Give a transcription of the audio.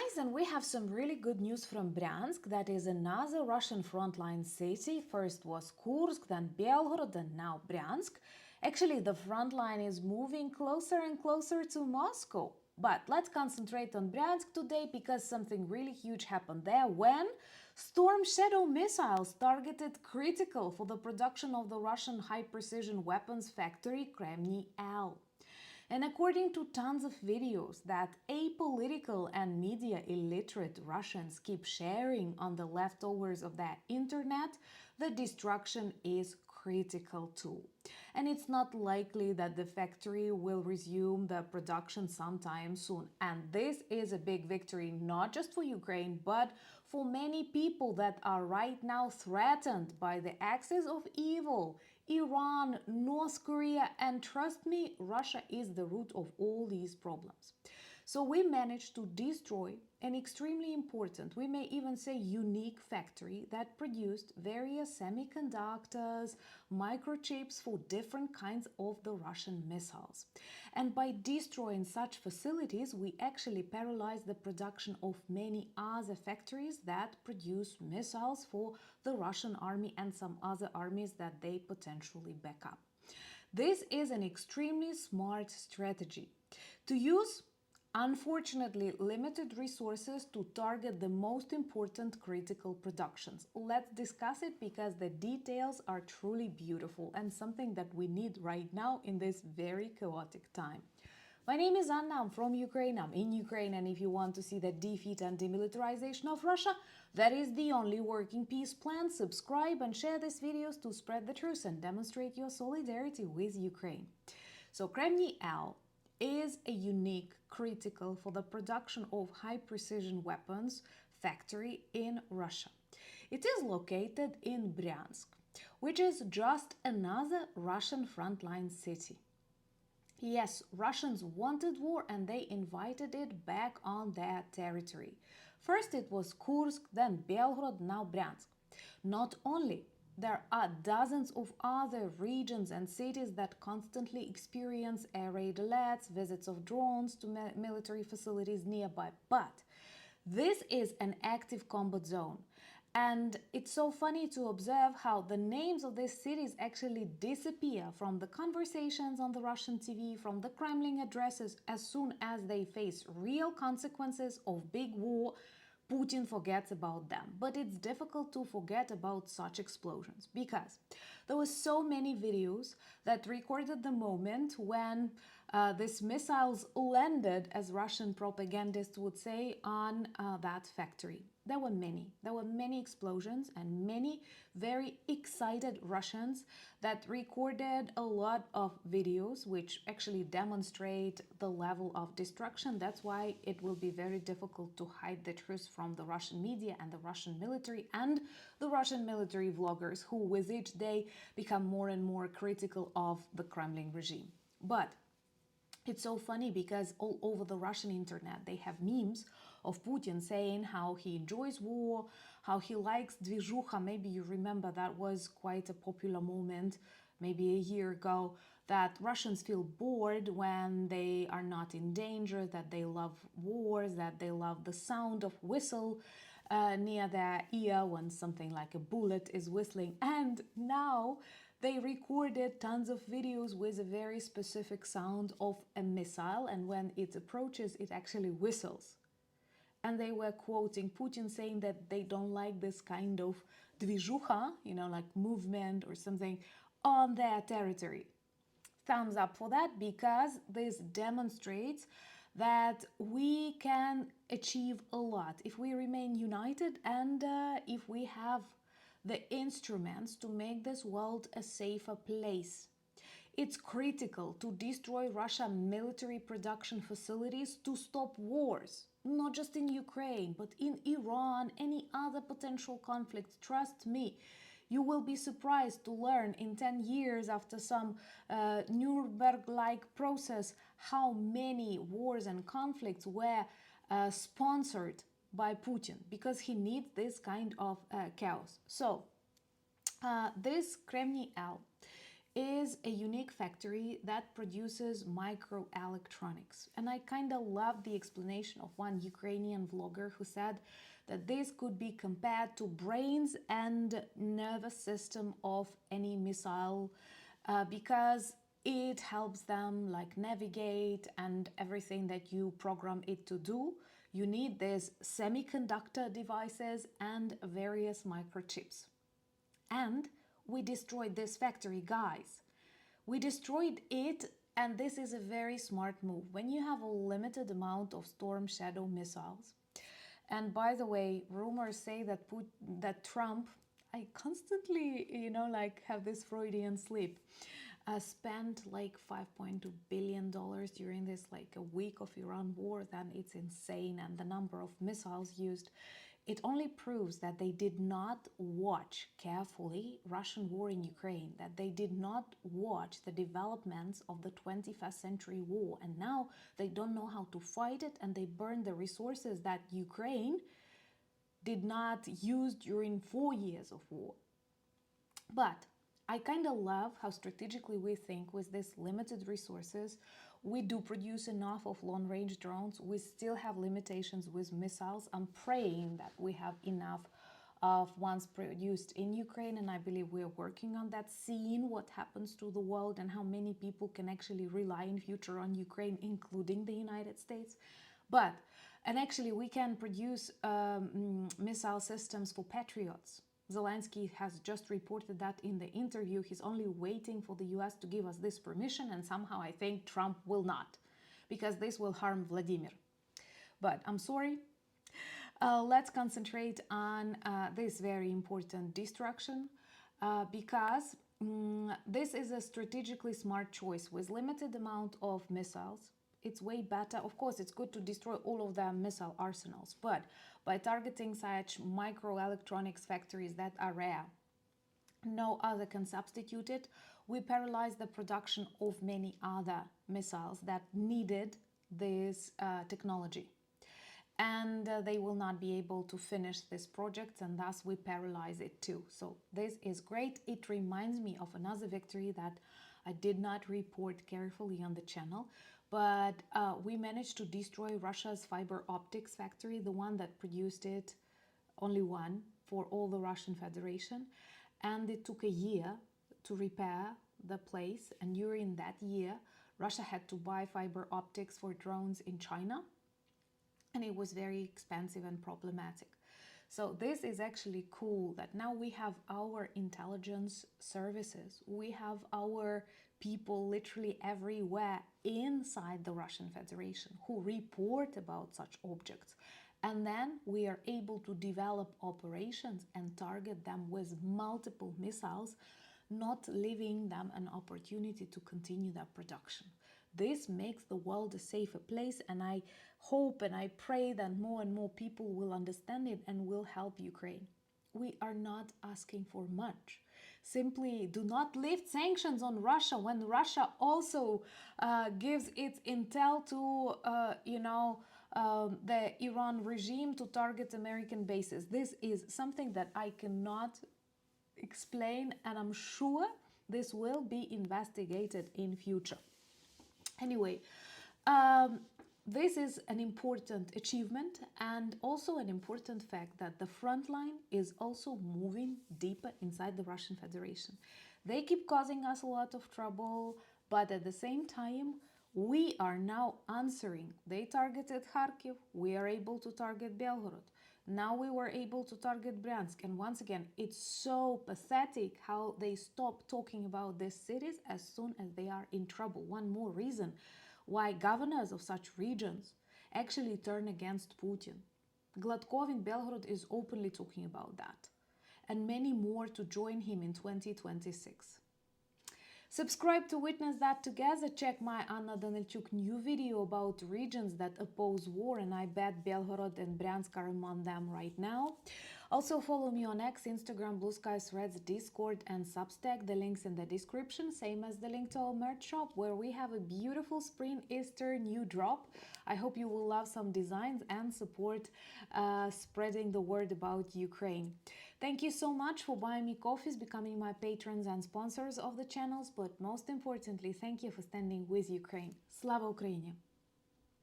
guys, and we have some really good news from Bryansk. That is another Russian frontline city. First was Kursk, then Belgorod, and now Bryansk. Actually, the front line is moving closer and closer to Moscow. But let's concentrate on Bryansk today because something really huge happened there when Storm Shadow missiles targeted critical for the production of the Russian high-precision weapons factory KREMNIY. And according to tons of videos that apolitical and media illiterate Russians keep sharing on the leftovers of their internet, the destruction is critical too. And it's not likely that the factory will resume the production sometime soon. And this is a big victory, not just for Ukraine, but for many people that are right now threatened by the axis of evil. Iran, North Korea, and trust me, Russia is the root of all these problems. So we managed to destroy an extremely important, we may even say unique factory that produced various semiconductors, microchips for different kinds of the Russian missiles. And by destroying such facilities, we actually paralyzed the production of many other factories that produce missiles for the Russian army and some other armies that they potentially back up. This is an extremely smart strategy to use unfortunately limited resources to target the most important critical productions. Let's discuss it because the details are truly beautiful and something that we need right now in this very chaotic time. My name is Anna, I'm from Ukraine, I'm in Ukraine, and if you want to see the defeat and demilitarization of Russia, that is the only working peace plan. Subscribe and share these videos to spread the truth and demonstrate your solidarity with Ukraine. So KREMNIY is a unique, critical for the production of high-precision weapons factory in Russia. It is located in Bryansk, which is just another Russian frontline city. Yes, Russians wanted war and they invited it back on their territory. First it was Kursk, then Belgorod, now Bryansk. Not only there are dozens of other regions and cities that constantly experience air raid alerts, visits of drones to military facilities nearby. But this is an active combat zone. And it's so funny to observe how the names of these cities actually disappear from the conversations on the Russian TV, from the Kremlin addresses, as soon as they face real consequences of big war. Putin forgets about them. But it's difficult to forget about such explosions because there were so many videos that recorded the moment when these missiles landed, as Russian propagandists would say, on that factory. There were many explosions and many very excited Russians that recorded a lot of videos which actually demonstrate the level of destruction. That's why it will be very difficult to hide the truth from the Russian media and the Russian military and the Russian military vloggers who with each day become more and more critical of the Kremlin regime. But it's so funny because all over the Russian internet they have memes of Putin saying how he enjoys war, how he likes движуха. Maybe you remember that was quite a popular moment maybe a year ago, that Russians feel bored when they are not in danger, that they love wars, that they love the sound of whistle near their ear when something like a bullet is whistling. And now they recorded tons of videos with a very specific sound of a missile, and when it approaches, it actually whistles. And they were quoting Putin saying that they don't like this kind of движуха, like movement or something, on their territory. Thumbs up for that, because this demonstrates that we can achieve a lot if we remain united and if we have the instruments to make this world a safer place. It's critical to destroy Russian military production facilities to stop wars, not just in Ukraine, but in Iran, any other potential conflict. Trust me, you will be surprised to learn in 10 years after some Nuremberg-like process how many wars and conflicts were sponsored by Putin, because he needs this kind of chaos. So this KREMNIY is a unique factory that produces microelectronics. And I kind of love the explanation of one Ukrainian vlogger who said that this could be compared to brains and nervous system of any missile, because it helps them like navigate and everything that you program it to do. You need these semiconductor devices and various microchips. And we destroyed this factory, guys. We destroyed it, and this is a very smart move. When you have a limited amount of Storm Shadow missiles, and by the way, rumors say that Trump, I constantly, like have this Freudian slip, spent like $5.2 billion during this like a week of Iran war. Then it's insane, and the number of missiles used. It only proves that they did not watch carefully Russian war in Ukraine, that they did not watch the developments of the 21st century war, and now they don't know how to fight it, and they burn the resources that Ukraine did not use during 4 years of war. But I kind of love how strategically we think with these limited resources. We do produce enough of long-range drones. We still have limitations with missiles. I'm praying that we have enough of ones produced in Ukraine, and I believe we are working on that, seeing what happens to the world and how many people can actually rely in future on Ukraine, including the United States. And actually we can produce missile systems for Patriots. Zelensky has just reported that in the interview. He's only waiting for the US to give us this permission, and somehow I think Trump will not, because this will harm Vladimir. But I'm sorry. Let's concentrate on this very important destruction, because this is a strategically smart choice. With limited amount of missiles, it's way better. Of course, it's good to destroy all of their missile arsenals, but by targeting such microelectronics factories that are rare, no other can substitute it, we paralyze the production of many other missiles that needed this technology. And they will not be able to finish this project, and thus we paralyze it too. So this is great. It reminds me of another victory that I did not report carefully on the channel, but we managed to destroy Russia's fiber optics factory, the one that produced it, only one for all the Russian Federation. And it took a year to repair the place. And during that year, Russia had to buy fiber optics for drones in China. And it was very expensive and problematic. So this is actually cool that now we have our intelligence services. We have our people literally everywhere inside the Russian Federation who report about such objects. And then we are able to develop operations and target them with multiple missiles, not leaving them an opportunity to continue their production. This makes the world a safer place, and I hope and I pray that more and more people will understand it and will help Ukraine. We are not asking for much. Simply do not lift sanctions on Russia when Russia also gives its intel to, the Iran regime to target American bases. This is something that I cannot explain, and I'm sure this will be investigated in future. Anyway, this is an important achievement, and also an important fact that the front line is also moving deeper inside the Russian Federation. They keep causing us a lot of trouble, but at the same time, we are now answering. They targeted Kharkiv, we are able to target Belgorod. Now we were able to target Bryansk. And once again, it's so pathetic how they stop talking about these cities as soon as they are in trouble. One more reason why governors of such regions actually turn against Putin. Gladkov in Belgorod is openly talking about that, and many more to join him in 2026. Subscribe to witness that together. Check my Anna Danilchuk new video about regions that oppose war, and I bet Belgorod and Bryansk are among them right now. Also follow me on X, Instagram, Blue Sky, Threads, Discord and Substack. The links in the description, same as the link to our merch shop where we have a beautiful spring Easter new drop. I hope you will love some designs and support spreading the word about Ukraine. Thank you so much for buying me coffees, becoming my patrons and sponsors of the channels, but most importantly, thank you for standing with Ukraine. Slava Ukraini!